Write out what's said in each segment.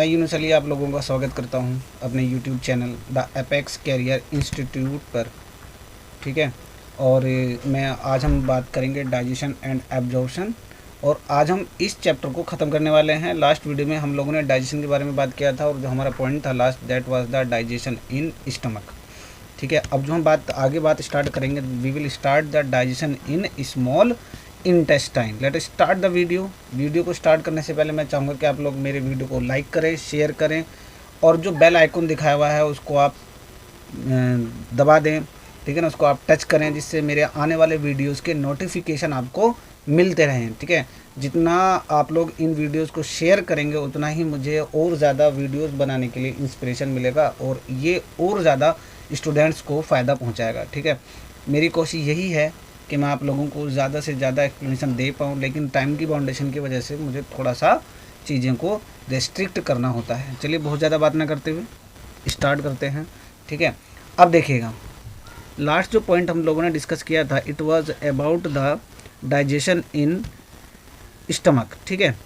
Universally आप लोगों का स्वागत करता हूं अपने YouTube channel the Apex career institute पर। ठीक है। और मैं आज हम बात करेंगे डाइजेशन एंड एब्जॉर्प्शन। और आज हम इस चैप्टर को ख़त्म करने वाले हैं। लास्ट वीडियो में हम लोगों ने डाइजेशन के बारे में बात किया था और जो हमारा पॉइंट था last, that was the digestion in stomach. ठीक है। अब जो हम बात स्टार्ट करेंगे, we will start the digestion in small intestine. Let start the video को स्टार्ट करने से पहले मैं चाहूँगा कि आप लोग मेरे वीडियो को लाइक करें, शेयर करें और जो बेल आइकन दिखाया हुआ है उसको आप दबा दें। ठीक है ना, उसको आप टच करें जिससे मेरे आने वाले वीडियोस के नोटिफिकेशन आपको मिलते रहें। ठीक है। जितना आप लोग इन वीडियोस को शेयर करेंगे उतना ही मुझे और ज़्यादा वीडियोस बनाने के लिए इंस्पिरेशन मिलेगा और ये और ज़्यादा स्टूडेंट्स को फ़ायदा पहुंचाएगा। ठीक है। मेरी कोशिश यही है कि मैं आप लोगों को ज़्यादा से ज़्यादा एक्सप्लेनेशन दे पाऊँ, लेकिन टाइम की बाउंडेशन की वजह से मुझे थोड़ा सा चीज़ें को रेस्ट्रिक्ट करना होता है। चलिए बहुत ज़्यादा बात ना करते हुए स्टार्ट करते हैं। ठीक है। अब देखिएगा, लास्ट जो पॉइंट हम लोगों ने डिस्कस किया था, it was about the digestion in stomach. ठीक है।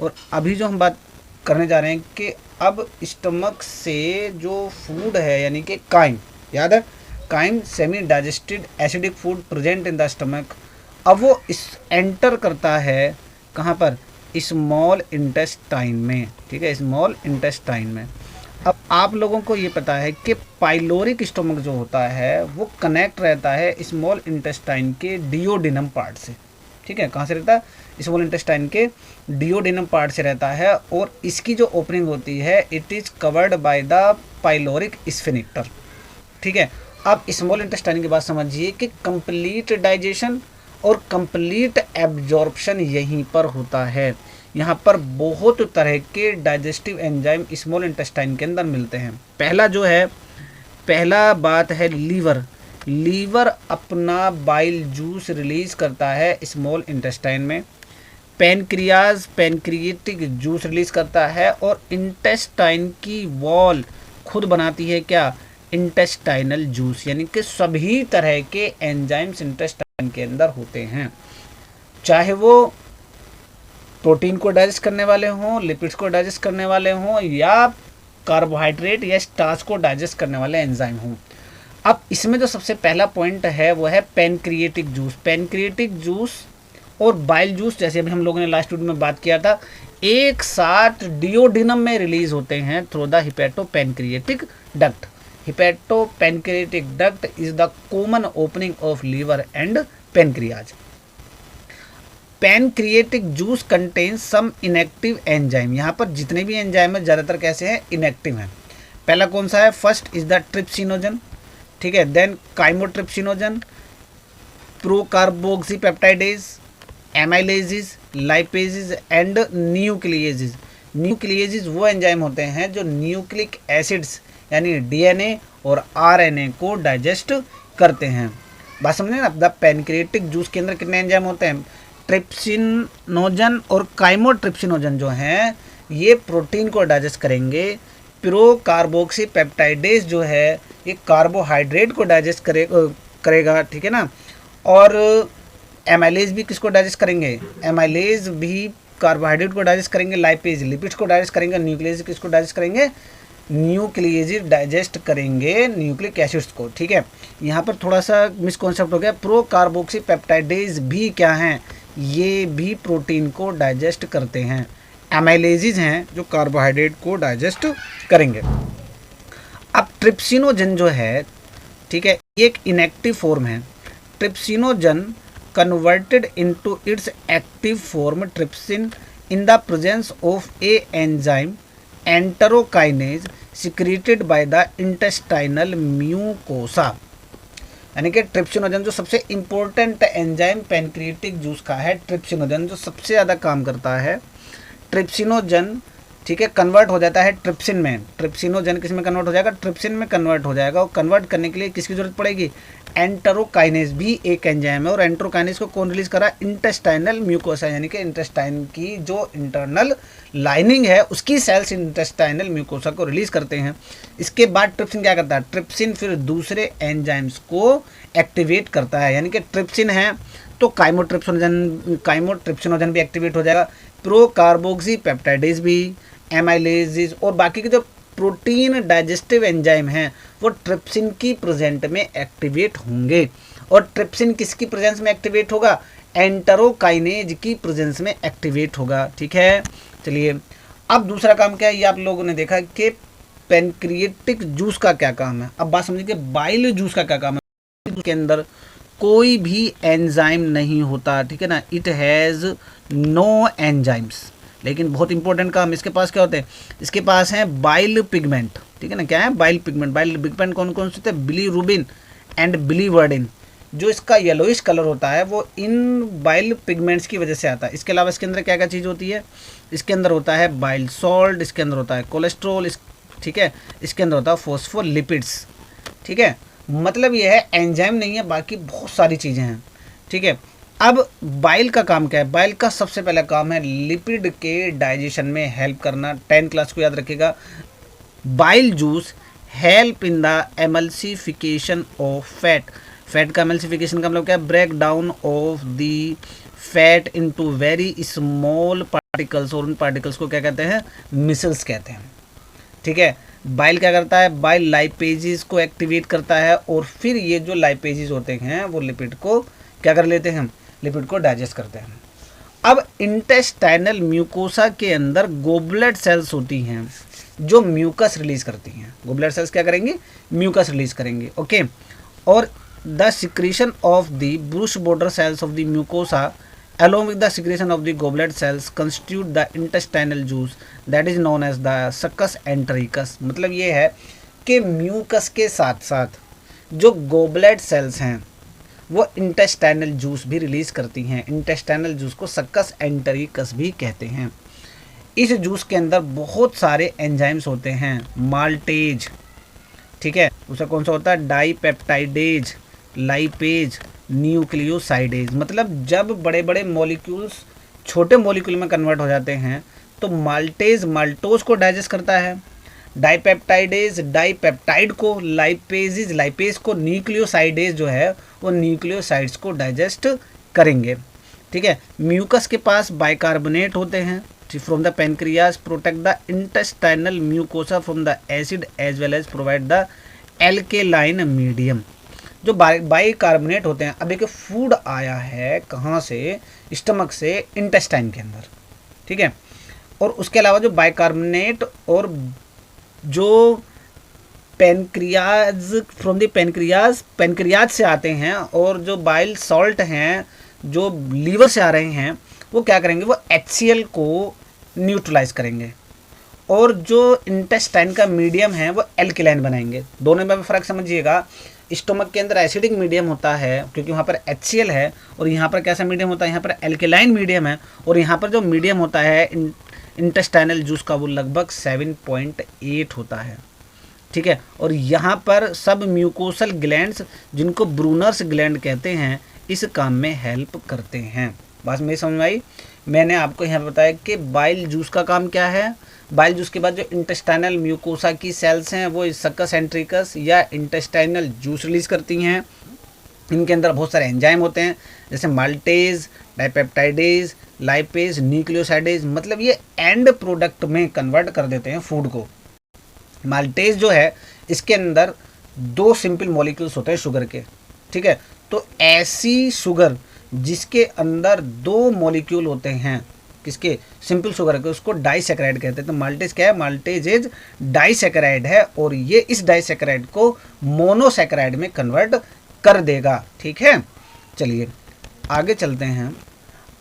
और अभी जो हम बात करने जा रहे हैं कि अब स्टमक से जो फूड है यानी कि काइम, याद है chyme, semi digested acidic food present in the stomach, अब वो इस एंटर करता है कहाँ पर, स्मॉल इंटेस्टाइन में। ठीक है, स्मॉल इंटेस्टाइन में। अब आप लोगों को ये पता है कि पाइलोरिक स्टमक जो होता है वो कनेक्ट रहता है स्मॉल इंटेस्टाइन के डिओडिनम पार्ट से। ठीक है, कहाँ से रहता है, स्मॉल इंटेस्टाइन के डिओडिनम पार्ट से रहता है और इसकी जो ओपनिंग होती है it is covered by the pyloric sphincter. ठीक है। अब स्मॉल इंटेस्टाइन की बात समझिए कि कंप्लीट डाइजेशन और कंप्लीट एब्जॉर्प्शन यहीं पर होता है। यहाँ पर बहुत तरह के डाइजेस्टिव एंजाइम स्मॉल इंटेस्टाइन के अंदर मिलते हैं। पहला बात है लीवर अपना बाइल जूस रिलीज करता है स्मॉल इंटेस्टाइन में। पैनक्रियाज पैनक्रिएटिक जूस रिलीज करता है और इंटेस्टाइन की वॉल खुद बनाती है क्या, इंटेस्टाइनल जूस। यानी कि सभी तरह के एंजाइम्स इंटेस्टाइन के अंदर होते हैं, चाहे वो प्रोटीन को डाइजेस्ट करने वाले हों, लिपिड्स को डाइजेस्ट करने वाले हों या कार्बोहाइड्रेट या स्टार्च को डाइजेस्ट करने वाले एंजाइम हों। अब इसमें जो सबसे पहला पॉइंट है वो है पैनक्रिएटिक जूस। पैनक्रिएटिक जूस और बाइल जूस, जैसे अभी हम लोगों ने लास्ट वीडियो में बात किया था, एक साथ डिओडिनम में रिलीज होते हैं through the hepatopancreatic duct. Hepatopancreatic duct is the common opening of liver and pancreas. Pancreatic juice contains some inactive enzyme. यहाँ पर जितने भी एंजाइम है ज़्यादातर कैसे हैं, इनएक्टिव हैं। पहला कौन सा है, फर्स्ट इज द ट्रिप्सिनोजन। ठीक है, then chymotrypsinogen, procarboxypeptidase, amylases, lipases and nucleases. Nucleases वो एंजाइम होते हैं जो न्यूक्लिक एसिड्स यानी डीएनए और आरएनए को डाइजेस्ट करते हैं। बात समझे ना। द पैनक्रिएटिक जूस के अंदर कितने एंजाइम होते हैं, ट्रिप्सिनोजन और काइमोट्रिप्सिनोजन जो हैं ये प्रोटीन को डाइजेस्ट करेंगे। प्रोकार्बोक्सीपेप्टाइडेज जो है ये कार्बोहाइड्रेट को डाइजेस्ट करेगा। ठीक है ना। और एमाइलेज भी किसको डाइजेस्ट करेंगे, एमाइलेज भी कार्बोहाइड्रेट को डाइजेस्ट करेंगे। लाइपेज लिपिड्स को डाइजेस्ट करेंगे। न्यूक्लियस किसको डाइजेस्ट करेंगे, न्यूक्लियस डाइजेस्ट करेंगे न्यूक्लिक एसिड्स को। ठीक है, यहाँ पर थोड़ा सा मिसकॉन्सेप्ट हो गया। प्रोकार्बोक्सीपेप्टाइडेज भी क्या हैं, ये भी प्रोटीन को डाइजेस्ट करते हैं। एमाइलेजेस हैं जो कार्बोहाइड्रेट को डाइजेस्ट करेंगे। अब ट्रिप्सिनोजन जो है, ठीक है, एक इनएक्टिव फॉर्म है। Trypsinogen converted into its active form trypsin in the presence of A enzyme enterokinase secreted by the intestinal mucosa. यानी कि ट्रिप्सिनोजन जो सबसे इम्पोर्टेंट एंजाइम पैनक्रिएटिक जूस का है, ट्रिप्सिनोजन जो सबसे ज़्यादा काम करता है, ट्रिप्सिनोजन, ठीक है, कन्वर्ट हो जाता है ट्रिप्सिन में। ट्रिप्सिनोजन किस में कन्वर्ट हो जाएगा, ट्रिप्सिन में कन्वर्ट हो जाएगा। और कन्वर्ट करने के लिए किसकी जरूरत पड़ेगी, एंटेरोकाइनेज भी एक एंजाइम है। और एंटेरोकाइनेज को कौन रिलीज करा, इंटेस्टाइनल म्यूकोसा, यानी कि इंटेस्टाइन की जो इंटरनल लाइनिंग है उसकी सेल्स इंटेस्टाइनल म्यूकोसा को रिलीज करते हैं। इसके बाद ट्रिप्सिन क्या करता है, ट्रिप्सिन फिर दूसरे एंजाइम्स को एक्टिवेट करता है। यानी कि ट्रिप्सिन है तो काइमोट्रिप्सिनोजन भी एक्टिवेट हो जाएगा। प्रोकार्बोक्सीपेप्टाइडेज भी, एमाइलेजेस और बाकी के जो प्रोटीन डाइजेस्टिव एंजाइम हैं वो ट्रिप्सिन की प्रेजेंट में एक्टिवेट होंगे। और ट्रिप्सिन किसकी प्रेजेंस में एक्टिवेट होगा? एंटेरोकाइनेज की प्रेजेंस में एक्टिवेट होगा। ठीक है, चलिए अब दूसरा काम क्या है, ये आप लोगों ने देखा कि पेनक्रिएटिक जूस का क्या काम है। अब बात समझिए कि बाइल जूस का क्या काम है। के अंदर कोई भी एंजाइम नहीं होता, ठीक है ना, इट हैज़ नो एंजाइम्स। लेकिन बहुत इंपॉर्टेंट काम इसके पास क्या होते हैं, इसके पास है बाइल पिगमेंट। ठीक है ना, क्या है? Bile pigment. बाइल पिगमेंट कौन कौन से होते हैं? Bilirubin and biliverdin. जो इसका येलोइश कलर होता है वो इन बाइल पिगमेंट्स की वजह से आता है। इसके अलावा इसके अंदर क्या क्या चीज़ होती है? इसके अंदर होता है बाइल सॉल्ट, इसके अंदर होता है कोलेस्ट्रॉल, ठीक है, इसके अंदर होता है फॉस्फोलिपिड्स। ठीक है, मतलब ये है एंजाइम नहीं है, बाकी बहुत सारी चीज़ें हैं। ठीक है, अब बाइल का काम क्या है? बाइल का सबसे पहला काम है लिपिड के डाइजेशन में हेल्प करना। 10 क्लास को याद रखिएगा। Bile juice help in the emulsification of fat. Fat का एमल्सिफिकेशन का मतलब क्या है? Break down of the fat into very small particles, और उन पार्टिकल्स को क्या कहते हैं? मिसल्स कहते हैं। ठीक है, बाइल क्या करता है? बाइल लाइपेजेस को एक्टिवेट करता है और फिर ये जो लाइपेजेस होते हैं वो लिपिड को क्या कर लेते हैं? लिपिड को डाइजेस्ट करते हैं। अब इंटेस्टाइनल म्यूकोसा के अंदर गोबलेट सेल्स होती हैं जो म्यूकस रिलीज करती हैं। गोबलेट सेल्स क्या करेंगी? म्यूकस रिलीज करेंगे। ओके, और the secretion of the brush border cells of the mucosa along with the secretion of the goblet cells constitute the intestinal juice that is known as the succus entericus। मतलब ये है कि mucus के साथ साथ जो goblet sales हैं वो इंटेस्टाइनल जूस भी रिलीज करती हैं। इंटेस्टाइनल जूस को सक्कस एंटेरिकस भी कहते हैं। इस जूस के अंदर बहुत सारे एंजाइम्स होते हैं। माल्टेज, ठीक है, उसका कौन सा होता है? डाईपेप्टाइडेज, लाइपेज, न्यूक्लियोसाइडेज। मतलब जब बड़े बड़े मॉलिक्यूल्स छोटे मॉलिक्यूल में कन्वर्ट हो जाते हैं तो माल्टेज माल्टोज को डाइजेस्ट करता है, डाईपेप्टाइडेज डाईपेप्टाइड को, लाइपेज लाइपेज को, न्यूक्लियोसाइडेज जो है वो न्यूक्लियोसाइड्स को डाइजेस्ट करेंगे। ठीक है, म्यूकस के पास बाइकार्बोनेट होते हैं from the pancreas, protect the intestinal mucosa from the acid as well as provide the alkaline medium. जो बाइकार्बोनेट होते हैं, अब एक फूड आया है कहाँ से? स्टमक से, इंटेस्टाइन के अंदर। ठीक है, और उसके अलावा जो बाइकार्बोनेट और जो पेनक्रियाज फ्रॉम द पेनक्रियाज से आते हैं और जो बाइल सॉल्ट हैं जो लीवर से आ रहे हैं वो क्या करेंगे? वो HCl को न्यूट्रलाइज करेंगे और जो इंटेस्टाइन का मीडियम है वो एल्केलाइन बनाएंगे। दोनों में फ़र्क समझिएगा। स्टोमक के अंदर एसिडिक मीडियम होता है क्योंकि वहाँ पर HCl है, और यहाँ पर कैसा मीडियम होता है? यहाँ पर एल्केलाइन मीडियम है, और यहाँ पर जो मीडियम होता है इंटेस्टाइनल जूस का वो लगभग 7.8 होता है। ठीक है, और यहाँ पर सब म्यूकोसल ग्लैंड्स जिनको ब्रूनर्स ग्लैंड कहते हैं इस काम में हेल्प करते हैं। बात मेरी समझ में आई? मैंने आपको यहाँ बताया कि बाइल जूस का काम क्या है। बाइल जूस के बाद जो इंटेस्टाइनल म्यूकोसा की सेल्स हैं वो सक्कस एंट्रिकस या इंटेस्टाइनल जूस रिलीज करती हैं। इनके अंदर बहुत सारे एंजाइम होते हैं जैसे माल्टेज, डाईपेप्टाइडेज, लाइपेज, न्यूक्लियोसाइडेज। मतलब ये एंड प्रोडक्ट में कन्वर्ट कर देते हैं फूड को। माल्टेज जो है इसके अंदर 2 सिंपल मॉलिक्यूल्स होते हैं शुगर के। ठीक है, तो ऐसी शुगर जिसके अंदर 2 मॉलिक्यूल होते हैं, किसके? सिंपल शुगर के, उसको डाइसैकेराइड कहते हैं। तो माल्टेज क्या है? माल्टेज इज डाइसैकेराइड है और ये इस डाइसैकेराइड को मोनोसैकेराइड में कन्वर्ट कर देगा। ठीक है, चलिए आगे चलते हैं।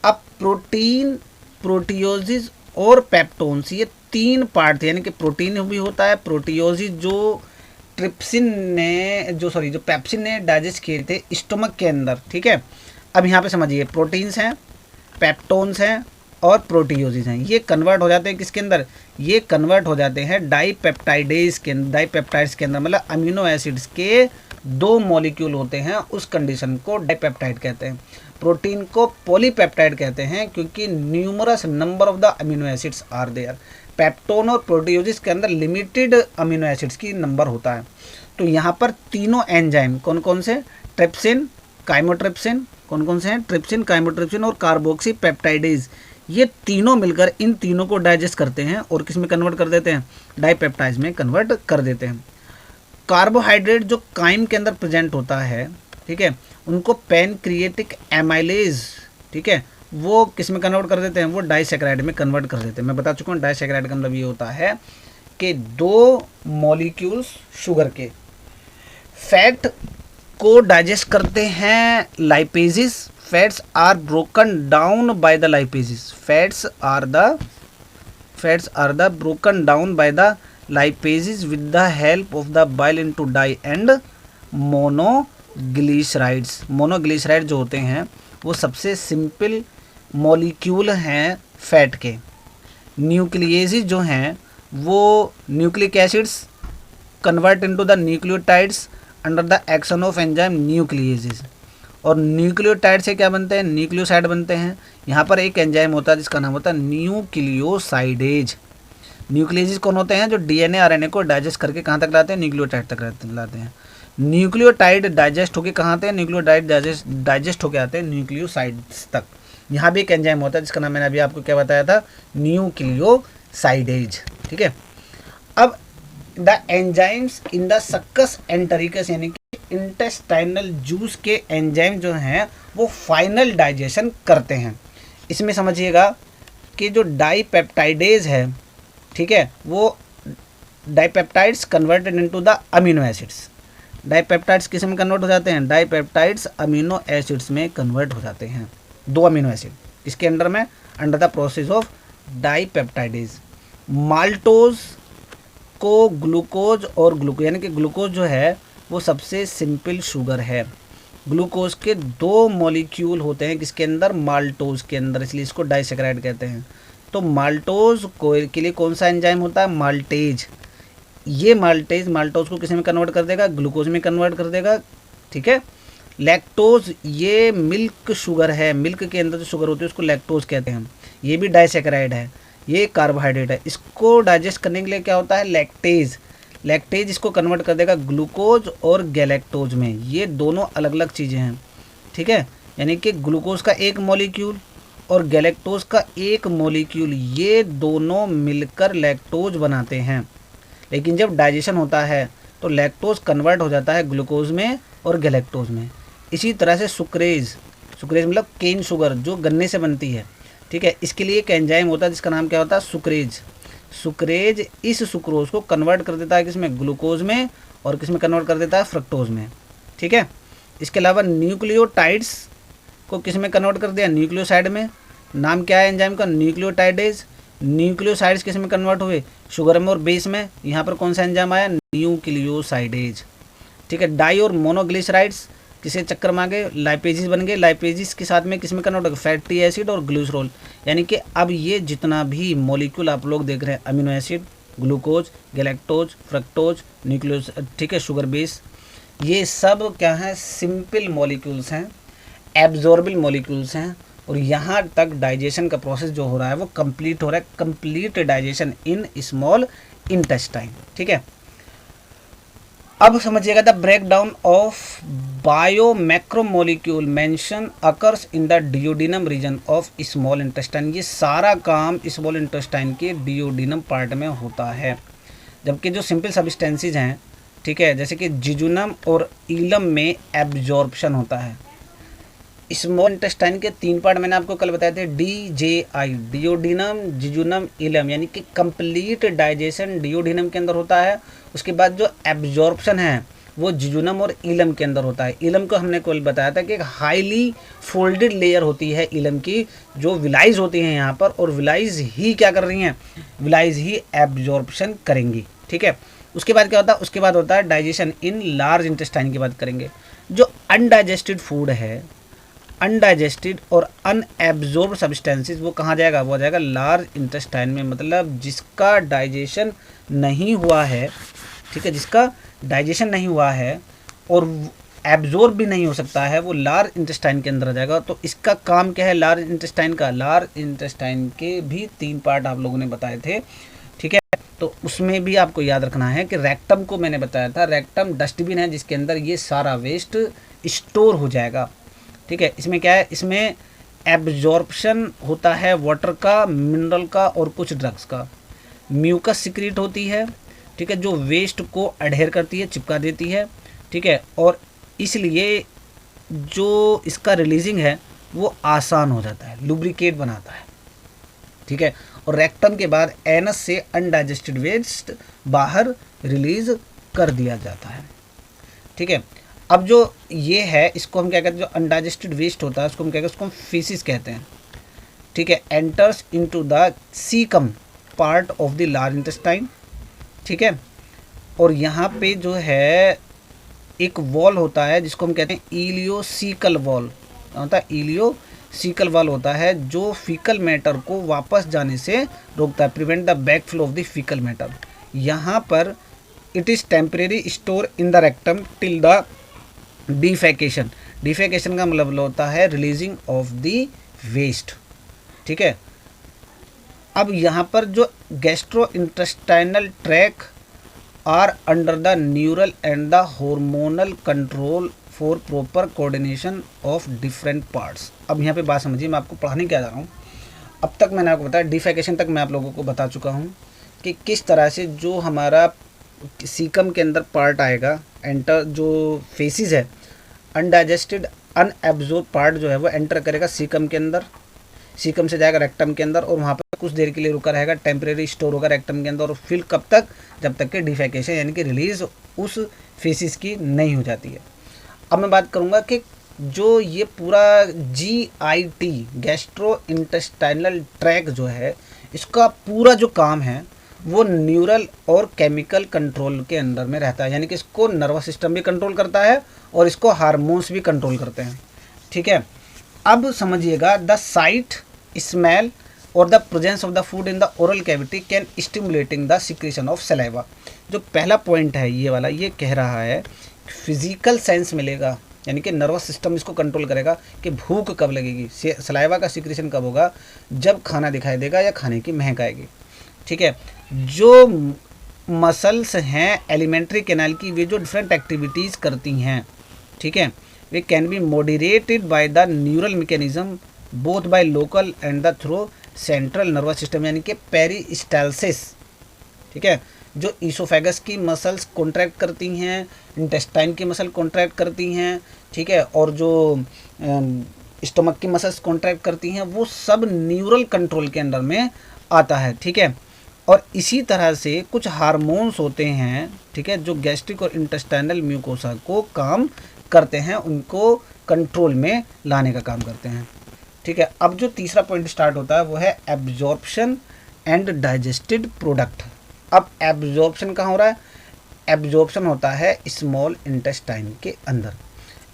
अब प्रोटीन, प्रोटियोसिस और पेप्टोन्स, ये 3 पार्ट थे, यानी कि प्रोटीन भी होता है, प्रोटियोसिस जो जो पेप्सिन ने डाइजेस्ट किए थे स्टोमक के अंदर। ठीक है, अब यहाँ पे समझिए, प्रोटीन्स हैं, पेप्टोन्स हैं और प्रोटियोसिस हैं। ये कन्वर्ट हो जाते हैं किसके अंदर? ये कन्वर्ट हो जाते हैं डाईपेप्टाइडेज के अंदर, डाईपेप्टाइड्स के अंदर। मतलब अमीनो एसिड्स के 2 मॉलिक्यूल होते हैं, उस कंडीशन को डाईपेप्टाइड कहते हैं। प्रोटीन को पॉलीपेप्टाइड कहते हैं क्योंकि numerous number of the amino acids are there. Peptone और प्रोटियोसिस के अंदर लिमिटेड अमीनो एसिड्स की नंबर होता है। तो यहाँ पर तीनों एंजाइम कौन कौन से? ट्रिप्सिन, काइमोट्रिप्सिन, कौन कौन से हैं? ट्रिप्सिन, काइमोट्रिप्सिन और कार्बोक्सी पेप्टाइडेज। ये तीनों मिलकर इन तीनों को डाइजेस्ट करते हैं और किस में कन्वर्ट कर देते हैं, डाइपेप्टाइड्स में कन्वर्ट कर देते हैं। कार्बोहाइड्रेट जो काइम के अंदर प्रेजेंट होता है, ठीक है, उनको पैनक्रिएटिक एमाइलेज, ठीक है, वो किस में कन्वर्ट कर देते हैं, वो डाइसैकेराइड में कन्वर्ट कर देते हैं। मैं बता चुका हूँ डाइसैकेराइड का मतलब ये होता है कि दो मॉलिक्यूल्स शुगर के फैट को डाइजेस्ट करते हैं lipases. Fats are broken down by the lipases. Fats are the broken down by the lipases with the help of the bile into di and monoglycerides. Monoglyceride जो होते हैं वो सबसे simple molecule हैं fat के। न्यूक्लियेजेस जो हैं वो nucleic acids convert into the nucleotides under the action of enzyme nucleases. और न्यूक्लियोटाइड से क्या बनते हैं, न्यूक्लियोसाइड बनते हैं। यहाँ पर एक एंजाइम होता है जिसका नाम होता है न्यूक्लियोसाइडेज। न्यूक्लियेजेस कौन होते हैं, जो डीएनए आरएनए को डाइजेस्ट करके कहाँ तक लाते हैं, न्यूक्लियोटाइड तक लाते हैं। न्यूक्लियोटाइड डाइजेस्ट होके कहाँ आते हैं, न्यूक्लियोटाइड डाइजेस्ट होके आते हैं न्यूक्लियोसाइड्स तक। यहाँ भी एक एंजाइम होता है जिसका नाम मैंने अभी आपको क्या बताया था, न्यूक्लियोसाइडेज। ठीक है, अब the enzymes in the succus entericus यानी कि इंटेस्टाइनल जूस के एंजाइम जो हैं वो फाइनल डाइजेशन करते हैं। इसमें समझिएगा कि जो डाइपेप्टाइडेज है, ठीक है, वो dipeptides converted into the amino acids. Dipeptides किस में कन्वर्ट हो जाते हैं, डाइपेप्टाइड्स अमीनो एसिड्स में कन्वर्ट हो जाते हैं। दो अमीनो एसिड इसके अंडर में under the process of dipeptidase. Maltose को ग्लूकोज और ग्लूकोज यानी कि ग्लूकोज जो है वो सबसे सिंपल शुगर है। ग्लूकोज के दो मॉलिक्यूल होते हैं किसके अंदर, माल्टोज के अंदर, इसलिए इसको डाइसैकेराइड कहते हैं। तो माल्टोज को के लिए कौन सा एंजाइम होता है, माल्टेज। ये माल्टोज को किस में कन्वर्ट कर देगा, ग्लूकोज में कन्वर्ट कर देगा। ठीक है, लैक्टोज ये मिल्क शुगर है, मिल्क के अंदर जो शुगर होती है उसको लैक्टोज कहते हैं। ये भी डाइसैकेराइड है, ये कार्बोहाइड्रेट है। इसको डाइजेस्ट करने के लिए क्या होता है, लैक्टेज। लैक्टेज इसको कन्वर्ट कर देगा ग्लूकोज और गैलेक्टोज में। ये दोनों अलग अलग चीज़ें हैं। ठीक है, यानी कि ग्लूकोज का एक मॉलिक्यूल और गैलेक्टोज का एक मॉलिक्यूल, ये दोनों मिलकर लैक्टोज बनाते हैं। लेकिन जब डाइजेशन होता है तो लैक्टोज कन्वर्ट हो जाता है ग्लूकोज में और गैलेक्टोज में। इसी तरह से सुक्रेज मतलब केन शुगर जो गन्ने से बनती है। ठीक है, इसके लिए एक एंजाइम होता है जिसका नाम क्या होता है, सुक्रेज इस सुक्रोज को कन्वर्ट कर देता है किसमें, ग्लूकोज में, और किसमें कन्वर्ट कर देता है, फ्रक्टोज में। ठीक है, इसके अलावा न्यूक्लियोटाइड्स को किसमें कन्वर्ट कर दिया, न्यूक्लियोसाइड में। नाम क्या है एंजाइम का, न्यूक्लियोटाइडेज। न्यूक्लियोसाइड्स किसमें कन्वर्ट हुए, शुगर में और बेस में। यहाँ पर कौन सा एंजाइम आया, न्यूक्लियोसाइडेज। ठीक है, डाई और मोनोग्लिसराइड्स किसे चक्कर में आ गए, लाइपेजिस बन गए। लाइपेजिस के साथ में किसमें कन्वर्ट हो गए, फैटी एसिड और ग्लिसरॉल। यानी कि अब ये जितना भी मॉलिक्यूल आप लोग देख रहे हैं, amino acid, glucose, galactose, fructose, nucleose, ठीक है, शुगर बेस, ये सब क्या है, सिंपल मॉलिक्यूल्स हैं, एब्जॉर्बल मॉलिक्यूल्स हैं। और यहाँ तक डाइजेशन का प्रोसेस जो हो रहा है वो कंप्लीट हो रहा है, complete digestion in small intestine. ठीक है, अब समझिएगा the breakdown of biomacromolecule mention occurs in the duodenum region of small intestine. ये सारा काम स्मॉल इंटेस्टाइन के डियोडिनम पार्ट में होता है। जबकि जो सिंपल सब्सटेंसेस हैं, ठीक है, जैसे कि जिजुनम और इलम में एब्जॉर्प्शन होता है। स्मॉल इंटेस्टाइन के तीन पार्ट मैंने आपको कल बताए थे, DJI, डियोडिनम, जिजुनम, इलम, यानी कि कंप्लीट डाइजेशन डियोडिनम के अंदर होता है। उसके बाद जो एब्जॉर्प्शन है वो जिजुनम और इलम के अंदर होता है। इलम को हमने कल बताया था कि एक हाईली फोल्डेड लेयर होती है इलम की, जो विलाइज होती हैं यहाँ पर, और विलाइज ही क्या कर रही हैं, विलाइज ही एब्जॉर्प्शन करेंगी। ठीक है, उसके बाद क्या होता है, उसके बाद होता है डाइजेशन इन लार्ज इंटेस्टाइन की बात करेंगे। जो अनडाइजेस्टेड फूड है, अनडाइजेस्टेड और अनएब्जॉर्ब सब्सटेंसेस, वो कहाँ जाएगा, वो आ जाएगा लार्ज इंटेस्टाइन में। मतलब जिसका डाइजेशन नहीं हुआ है, ठीक है, जिसका डाइजेशन नहीं हुआ है और एब्जॉर्ब भी नहीं हो सकता है, वो लार्ज इंटेस्टाइन के अंदर आ जाएगा। तो इसका काम क्या है लार्ज इंटेस्टाइन का, लार्ज इंटेस्टाइन के भी तीन पार्ट आप लोगों ने बताए थे। ठीक है, तो उसमें भी आपको याद रखना है कि रेक्टम को मैंने बताया था, रेक्टम डस्टबिन है जिसके अंदर ये सारा वेस्ट स्टोर हो जाएगा। ठीक है, इसमें क्या है, इसमें एब्जॉर्प्शन होता है वाटर का, मिनरल का और कुछ ड्रग्स का। म्यूकस सिक्रीट होती है, ठीक है, जो वेस्ट को अडहेर करती है, चिपका देती है, ठीक है, और इसलिए जो इसका रिलीजिंग है वो आसान हो जाता है, लुब्रिकेट बनाता है, ठीक है। और रेक्टम के बाद एनस से अनडाइजेस्टेड वेस्ट बाहर रिलीज कर दिया जाता है, ठीक है। अब जो ये है इसको हम क्या कहते हैं, जो अनडाइजेस्टेड वेस्ट होता है उसको हम क्या कहते हैं, उसको हम फीसिस कहते हैं, ठीक है। Enters into the caecum part of the large intestine, ठीक है। और यहाँ पे जो है एक वॉल होता है जिसको हम कहते हैं इलियोसिकल वॉल, होता है इलियोसिकल वॉल होता है जो फीकल मैटर को वापस जाने से रोकता है, prevent the back flow of the faecal matter. यहाँ पर it is temporary store in the rectum till the defecation. Defecation का मतलब होता है रिलीजिंग ऑफ द वेस्ट, ठीक है। अब यहाँ पर जो gastro intestinal tract are under the neural and the hormonal control for proper coordination of different parts. अब यहाँ पे बात समझिए, मैं आपको पढ़ाने क्या जा रहा हूँ। अब तक मैंने आपको बताया, डिफेकेशन तक मैं आप लोगों को बता चुका हूँ कि किस तरह से जो हमारा सीकम के अंदर पार्ट आएगा, एंटर जो फेसिस है, अनडाइजेस्टेड अनएब्जॉर्ब पार्ट जो है वो एंटर करेगा सीकम के अंदर, सीकम से जाएगा रेक्टम के अंदर और वहाँ पर कुछ देर के लिए रुका रहेगा, टेम्परेरी स्टोर होगा रेक्टम के अंदर। और फिर कब तक, जब तक कि डिफेकेशन यानी कि रिलीज उस फेसिस की नहीं हो जाती है। अब मैं बात करूँगा कि जो ये पूरा GIT गैस्ट्रो इंटेस्टाइनल ट्रैक जो है, इसका पूरा जो काम है वो न्यूरल और केमिकल कंट्रोल के अंदर में रहता है, यानी कि इसको नर्वस सिस्टम भी कंट्रोल करता है और इसको हार्मोन्स भी कंट्रोल करते हैं, ठीक है। अब समझिएगा, द साइट, स्मेल और the presence of the food in the oral cavity can stimulating the secretion of saliva. जो पहला पॉइंट है ये वाला, ये कह रहा है फिजिकल सेंस मिलेगा, यानी कि नर्वस सिस्टम इसको कंट्रोल करेगा कि भूख कब लगेगी, सलाइवा का सिक्रीशन कब होगा, जब खाना दिखाई देगा या खाने की महक आएगी, ठीक है। जो मसल्स हैं एलिमेंट्री कैनाल की, वे जो डिफरेंट एक्टिविटीज़ करती हैं, ठीक है, they can be moderated by the neural mechanism both by local and the through central nervous system, यानी कि पेरिस्टालसिस, ठीक है। जो ईसोफेगस की मसल्स कॉन्ट्रैक्ट करती हैं, इंटेस्टाइन की मसल कॉन्ट्रैक्ट करती हैं, ठीक है, और जो स्टमक की मसल्स कॉन्ट्रैक्ट करती हैं, वो सब न्यूरल कंट्रोल के अंडर में आता है, ठीक है। और इसी तरह से कुछ हार्मोन्स होते हैं, ठीक है, जो गैस्ट्रिक और इंटेस्टाइनल म्यूकोसा को काम करते हैं, उनको कंट्रोल में लाने का काम करते हैं, ठीक है। अब जो तीसरा पॉइंट स्टार्ट होता है वो है एब्जॉर्प्शन एंड डाइजेस्टेड प्रोडक्ट। अब एब्जॉर्प्शन कहाँ हो रहा है, एब्जॉर्प्शन होता है स्मॉल इंटेस्टाइन के अंदर।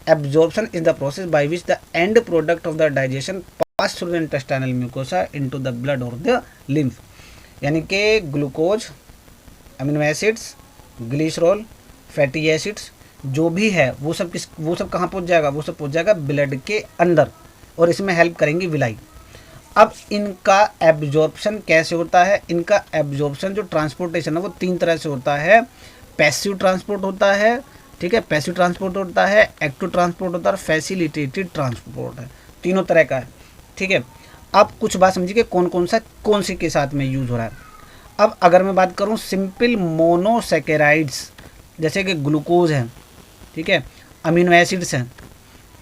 Absorption is the process by which the end product of the digestion pass through the intestinal mucosa into the blood और द लिम्फ, यानी कि glucose, amino acids, glycerol, fatty acids जो भी है वो सब कहाँ पहुँच जाएगा, वो सब पहुँच जाएगा ब्लड के अंदर और इसमें हेल्प करेंगी विलाई। अब इनका एब्जॉर्प्शन कैसे होता है, इनका एब्जॉर्प्शन जो ट्रांसपोर्टेशन है वो तीन तरह से होता है। पैसिव ट्रांसपोर्ट होता है, ठीक है, पैसिव ट्रांसपोर्ट होता है, एक्टिव ट्रांसपोर्ट होता है, फैसिलिटेटेड ट्रांसपोर्ट है, तीनों तरह का है, ठीक है। अब कुछ बात समझिए कि कौन सी के साथ में यूज़ हो रहा है। अब अगर मैं बात करूं सिंपल मोनोसैकेराइड्स जैसे कि ग्लूकोज है, ठीक है, अमीनो एसिड्स हैं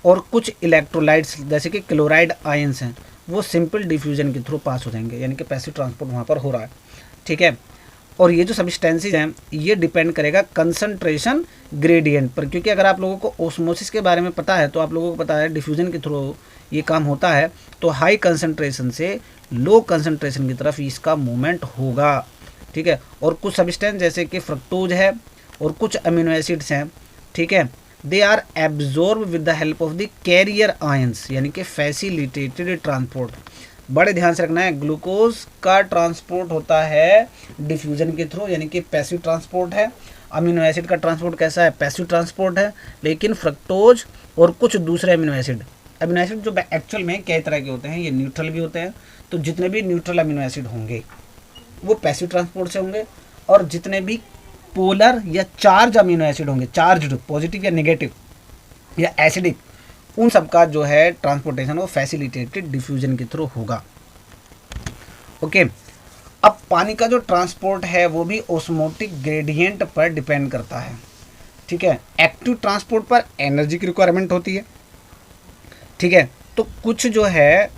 और कुछ इलेक्ट्रोलाइट्स जैसे कि क्लोराइड आयंस हैं, वो सिंपल डिफ्यूजन के थ्रू पास हो जाएंगे, यानी कि पैसिव ट्रांसपोर्ट वहाँ पर हो रहा है, ठीक है। और ये जो सब्सटेंसेस हैं ये डिपेंड करेगा कंसंट्रेशन ग्रेडियंट पर, क्योंकि अगर आप लोगों को ओस्मोसिस के बारे में पता है तो आप लोगों को पता है डिफ्यूजन के थ्रू ये काम होता है, तो हाई कंसंट्रेशन से लो कंसंट्रेशन की तरफ इसका मूवमेंट होगा, ठीक है। और कुछ सब्सटेंस जैसे कि फ्रक्टोज है और कुछ अमीनो एसिड्स हैं, ठीक है, they are absorb with the help of the carrier ions, यानी कि फैसिलिटेटेड ट्रांसपोर्ट। बड़े ध्यान से रखना है, ग्लूकोज का ट्रांसपोर्ट होता है डिफ्यूजन के थ्रू, यानी कि पैसिव ट्रांसपोर्ट है। अमीनो एसिड का ट्रांसपोर्ट कैसा है, पैसिव ट्रांसपोर्ट है। लेकिन फ्रक्टोज और कुछ दूसरे अमीनो एसिड जो एक्चुअल में कई तरह के होते हैं, ये न्यूट्रल भी होते हैं, तो जितने भी न्यूट्रल अमीनो एसिड होंगे वो पैसिव ट्रांसपोर्ट से होंगे, और जितने भी पोलर या चार्ज अमीनो एसिड होंगे, चार्ज पॉजिटिव या नेगेटिव या एसिडिक, उन सब का जो है ट्रांसपोर्टेशन वो फैसिलिटेटेड डिफ्यूजन के थ्रू होगा। ओके, अब पानी का जो ट्रांसपोर्ट है वो भी ऑस्मोटिक ग्रेडियंट पर डिपेंड करता है। ठीक है, एक्टिव ट्रांसपोर्ट पर एनर्जी की रिक्वायरमेंट होती है। ठीक है, तो कुछ जो है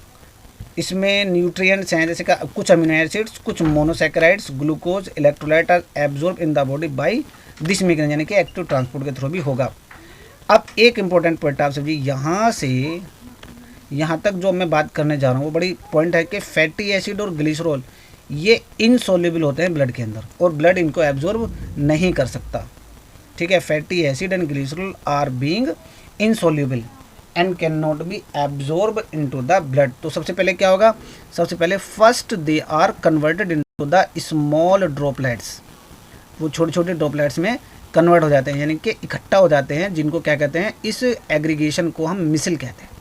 इसमें न्यूट्रिएंट्स हैं, जैसे कि कुछ अमीनो एसिड्स, कुछ monosaccharides, glucose, electrolyte are absorb in the body by this mechanism, यानी कि एक्टिव ट्रांसपोर्ट के थ्रू भी होगा। अब एक इंपॉर्टेंट पॉइंट आप समझिए, यहाँ से यहाँ तक जो मैं बात करने जा रहा हूँ वो बड़ी पॉइंट है कि फैटी एसिड और ग्लिसरॉल ये इनसॉल्युबल होते हैं ब्लड के अंदर, और ब्लड इनको एब्जॉर्ब नहीं कर सकता। ठीक है, fatty acid and glycerol are being insoluble and can not be absorb into the blood. तो सबसे पहले क्या होगा, सबसे पहले first they are converted into the small droplets, वो छोटे छोटे ड्रॉपलेट्स में कन्वर्ट हो जाते हैं, यानी कि इकट्ठा हो जाते हैं, जिनको क्या कहते हैं, इस एग्रीगेशन को हम मिसल कहते हैं।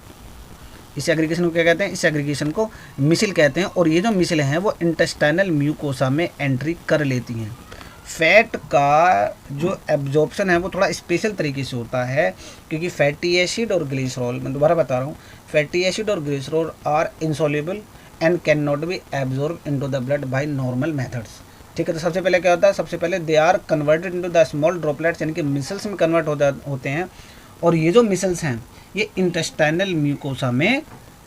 इस एग्रीगेशन को क्या कहते हैं, इस एग्रीगेशन को मिसल कहते हैं। और ये जो मिसल हैं वो इंटेस्टाइनल म्यूकोसा में एंट्री कर लेती हैं। फैट का जो एब्जॉर्प्शन है वो थोड़ा स्पेशल तरीके से होता है, क्योंकि फैटी एसिड और ग्लिसरॉल, मैं दोबारा बता रहा हूँ, फैटी एसिड और glycerol are insoluble and can not be absorb into the blood by normal methods. ठीक है, तो सबसे पहले क्या होता है, सबसे पहले they are converted into the small droplets, यानी कि मिसल्स में कन्वर्ट होते हैं। और ये जो मिसल्स हैं ये इंटेस्टाइनल म्यूकोसा में,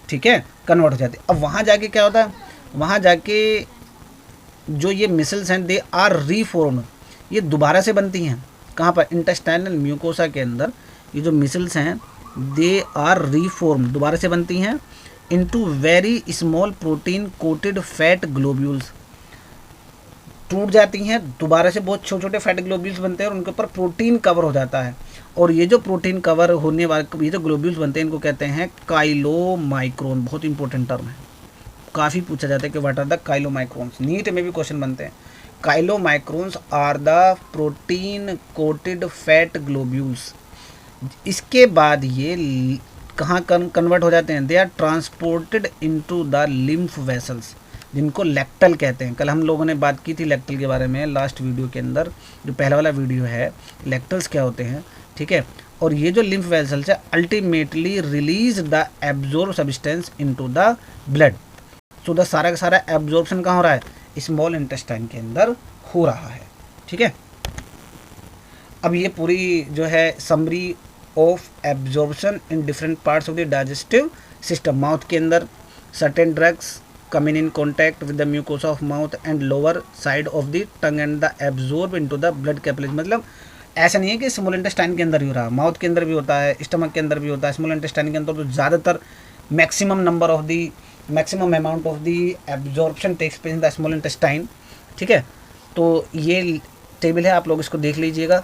ठीक है, कन्वर्ट हो जाते हैं। अब वहाँ जाके क्या होता है, वहाँ जाके जो ये मिसल्स हैं दे आर रीफॉर्म्ड, ये दोबारा से बनती हैं। कहाँ पर, इंटेस्टाइनल म्यूकोसा के अंदर ये जो मिसल्स हैं दे आर रीफॉर्म्ड, दोबारा से बनती हैं into very small protein coated fat globules, टूट जाती हैं, दोबारा से बहुत छोटे छोटे फैट ग्लोब्यूल्स बनते हैं और उनके ऊपर प्रोटीन कवर हो जाता है। और ये जो प्रोटीन कवर होने वाले ये जो ग्लोब्यूल्स बनते हैं इनको कहते हैं काइलोमाइक्रोन। बहुत इंपॉर्टेंट टर्म है, काफ़ी पूछा जाता है कि what are the chylomicrons, NEET में भी क्वेश्चन बनते हैं। Chylomicrons are the protein coated fat globules. इसके बाद ये कहाँ कन्वर्ट हो जाते हैं, they are transported into the lymph vessels, जिनको लैक्टल कहते हैं। कल हम लोगों ने बात की थी लैक्टल के बारे में लास्ट वीडियो के अंदर, जो पहला वाला वीडियो है, लैक्टल्स क्या होते हैं। ठीक है, और ये जो लिम्फ वेसल्स है ultimately release the absorb substance into the blood. So the सारा का सारा एब्जॉर्प्शन कहाँ हो रहा है, स्मॉल इंटेस्टाइन के अंदर हो रहा है। ठीक है, अब ये पूरी जो है summary of absorption in different parts of the digestive system. Mouth के अंदर certain drugs come in contact with the mucosa of mouth and lower side of the tongue and the absorb into the blood capillaries। मतलब ऐसा नहीं है कि small intestine के अंदर ही हो रहा, माउथ के अंदर भी होता है, स्टमक के अंदर भी होता है। स्मॉल इंटेस्टाइन के अंदर तो ज़्यादातर maximum amount of the absorption takes place in the small intestine. ठीक है, तो ये टेबल है, आप लोग इसको देख लीजिएगा।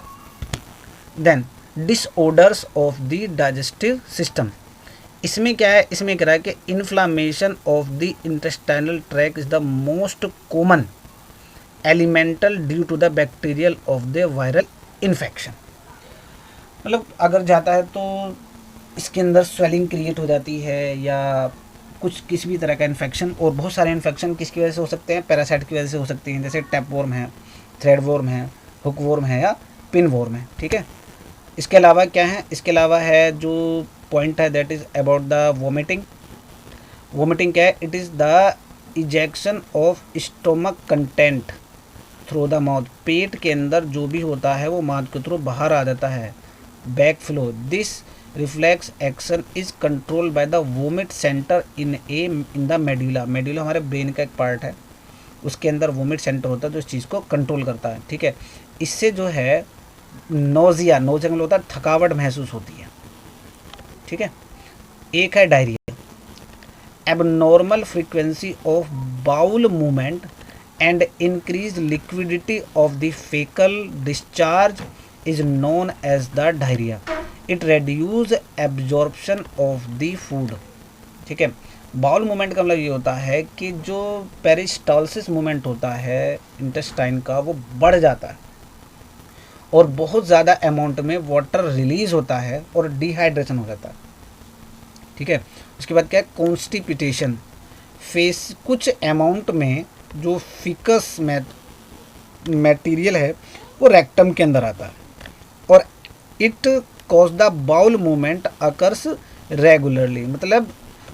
Then disorders of the digestive system, इसमें क्या है, इसमें कह रहा है कि inflammation of the intestinal tract is the most common ailment due to the bacterial of the viral infection. मतलब अगर जाता है तो इसके अंदर स्वेलिंग क्रिएट हो जाती है, या कुछ किसी भी तरह का इन्फेक्शन। और बहुत सारे इन्फेक्शन किसकी वजह से हो सकते हैं, पैरासाइट की वजह से हो सकती हैं, जैसे टैपवॉर्म है, थ्रेडवॉर्म है, हुकवॉर्म है, या पिनवॉर्म है। ठीक है, इसके अलावा क्या है, इसके अलावा है जो पॉइंट है that is about the vomiting. Vomiting क्या है, it is the ejection of stomach content through the mouth. पेट के अंदर जो भी होता है वो माउथ के थ्रू बाहर आ जाता है, back flow. This reflex action is control by the vomit centre in the medulla. Medulla हमारे ब्रेन का एक पार्ट है, उसके अंदर वोमिट सेंटर होता है जो इस चीज़ को कंट्रोल करता है। ठीक है, इससे जो है नोजिया मतलब होता है, थकावट महसूस होती है। ठीक है, एक है diarrhoea. Abnormal frequency of bowel movement and increase liquidity of the faecal discharge is known as the diarrhoea. It reduce absorption of the food. ठीक है, बाउल मूवमेंट का मतलब ये होता है कि जो पेरिस्टालसिस मूवमेंट होता है इंटेस्टाइन का वो बढ़ जाता है और बहुत ज़्यादा अमाउंट में वाटर रिलीज होता है और डिहाइड्रेशन हो जाता है। ठीक है, उसके बाद क्या है, कॉन्स्टिपेशन। फेस कुछ अमाउंट में जो फिकस मटेरियल है वो रेक्टम के अंदर आता है और it cause the bowel movement occurs regularly, मतलब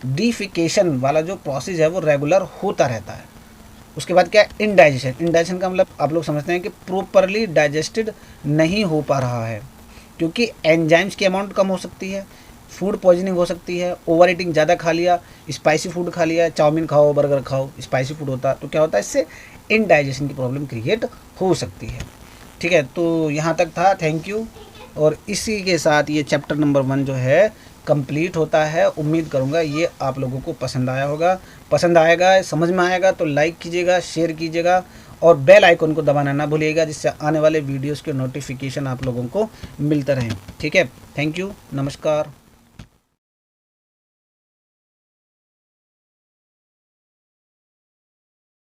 डिफिकेशन वाला जो प्रोसेस है वो रेगुलर होता रहता है। उसके बाद क्या है, इनडाइजेशन। इनडाइजेशन का मतलब आप लोग समझते हैं कि प्रॉपरली डाइजेस्टेड नहीं हो पा रहा है, क्योंकि एंजाइम्स की अमाउंट कम हो सकती है, फूड पॉइजनिंग हो सकती है, ओवर ईटिंग ज़्यादा खा लिया, स्पाइसी फूड खा लिया, चाउमीन खाओ, बर्गर खाओ, स्पाइसी फूड होता तो क्या होता है, इससे इनडाइजेशन की प्रॉब्लम क्रिएट हो सकती है। ठीक है, तो यहाँ तक था, थैंक यू। और इसी के साथ ये चैप्टर नंबर 1 जो है कंप्लीट होता है। उम्मीद करूँगा ये आप लोगों को पसंद आया होगा, पसंद आएगा, समझ में आएगा तो लाइक कीजिएगा, शेयर कीजिएगा और बेल आइकन को दबाना ना भूलिएगा, जिससे आने वाले वीडियोस के नोटिफिकेशन आप लोगों को मिलते रहें। ठीक है, थैंक यू, नमस्कार।